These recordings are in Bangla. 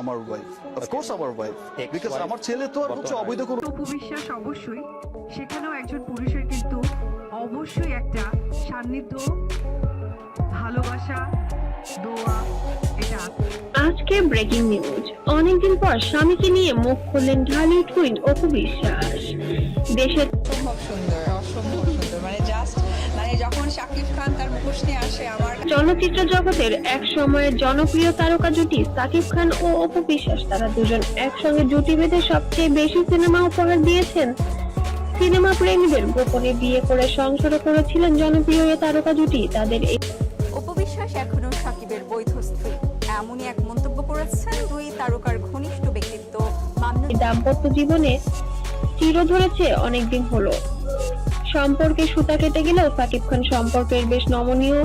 আমার ওয়াইফ, অফকোর্স আমার ওয়াইফ, বিকজ আমার ছেলে তো আর হচ্ছে অবৈধ কোনো। অপু বিশ্বাস অবশ্যই সেখানেও একজন পুরুষের কিন্তু অবশ্যই একটা সান্নিধ্য, ভালোবাসা, দোয়া এটা আছে। আজকে ব্রেকিং নিউজ, অনেকদিন পর স্বামীকে নিয়ে মুখ খুললেন ঢালিউড কুইন অপু বিশ্বাস। দেশের অসম্ভব সুন্দর, অসম্ভব সুন্দর, মানে জাস্ট মানে যখন শাকিব খান তার মুখোশ নিয়ে আসে আমার চলচ্চিত্র জগতের এক সময়ের জনপ্রিয় তারকা জুটি সাকিব খান ও অপু বিশ্বাস, তারা দুজন একসঙ্গে জুটি বেঁধে সবচেয়ে বেশি সিনেমা উপহার দিয়েছেন। সিনেমা প্রেমীদের গোপনে বিয়ে করে সংসারও করেছিলেন জনপ্রিয় এই তারকা জুটি। তাদের এই অপু বিশ্বাস এখনো সাকিবের বৈধ স্ত্রী, এমনই এক মন্তব্য করেছেন দুই তারকার ঘনিষ্ঠ ব্যক্তিত্ব মামুন। দাম্পত্য জীবনে চির ধরেছে অনেকদিন হলো। সম্পর্কে সুতা কেটে গেলেও সাকিব খান সম্পর্কের বেশ নমনীয়।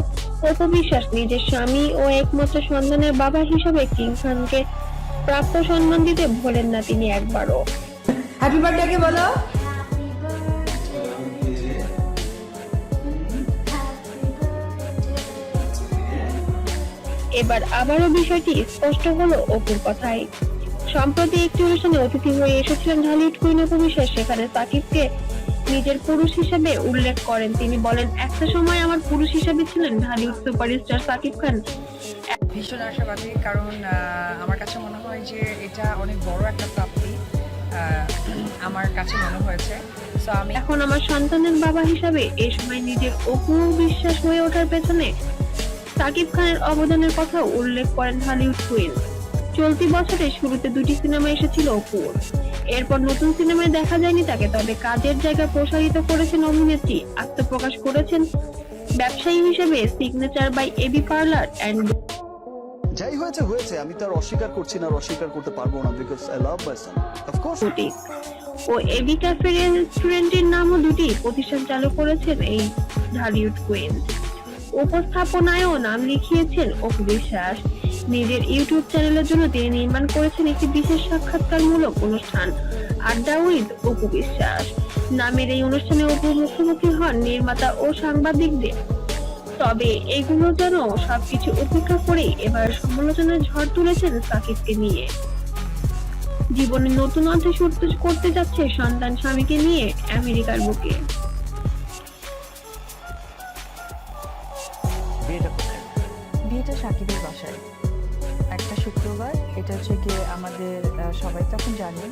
অপু বিশ্বাস নিজের স্বামী ও একমাত্র সন্তানের বাবা হিসেবে কিং খানকে প্রাপ্ত সম্মান দিতে ভোলেন না তিনি একবারও। হ্যাপি বার্থডে বলো। এবার আবারও বিষয়টি স্পষ্ট হলো অপুর কথায়। সম্প্রতি একটি অনুষ্ঠানে অতিথি হয়ে এসেছিলেন ঢালিউড কুইন অপু বিশ্বাস। সেখানে সাকিবকে নিজের পুরুষ হিসেবে উল্লেখ করেন তিনি। বলেন, একটা সময় আমার পুরুষ হিসেবে ছিলেন ঢালিউড সুপারস্টার সাকিব খান। ভীষণ আশাবাদী, কারণ আমার কাছে মনে হয় যে এটা অনেক বড় একটা প্রাপ্তি আমার কাছে মনে হয়েছে। সো আমি এখন আমার সন্তানের বাবা হিসাবে এই সময় নিজের অপু বিশ্বাস হয়ে ওঠার পেছনে সাকিব খানের অবদানের কথা উল্লেখ করেন ঢালিউড কুইন। চলতি বছরের শুরুতে দুটি সিনেমা এসেছিল অপুর, এরপর নতুন সিনেমায় দেখা যায়নি তাকে। তবে কাজের জায়গা প্রসারিত করেছেন অভিনেত্রী, আত্মপ্রকাশ করেছেন ব্যবসায়ী হিসেবে signature by AB parlour and. যাই হয়েছে হয়েছে, আমি তার অস্বীকার করছি না, আর অস্বীকার করতে পারবো না, because I love my son, of course. ও এবি ক্যাফে রেস্টুরেন্টের নামও দুটি প্রতিষ্ঠান চালু করেছেন এই ঢালিউড কুইন। উপস্থাপনায়ও নাম লিখিয়েছেন অপু বিশ্বাস। নিজের ইউটিউব চ্যানেলের জন্য তিনি নির্মাণ করেছেন একটি বিশেষ সাক্ষাৎকারমূলক অনুষ্ঠান, আড্ডা উইথ অপু বিশ্বাস নামের এই অনুষ্ঠানে অপু মুখোমুখি হন নির্মাতা ও সাংবাদিকদের। তবে এগুলো যেন সবকিছু উপেক্ষা করেই এবার সমালোচনার ঝড় তুলেছেন সাকিবকে নিয়ে। জীবনে নতুন অধ্যায় শুরু করতে যাচ্ছে সন্তান স্বামীকে নিয়ে আমেরিকার বুকে। বিয়েটা সাকিবের বাসায় একটা শুক্রবার, এটা হচ্ছে গিয়ে আমাদের সবাই তখন জানেন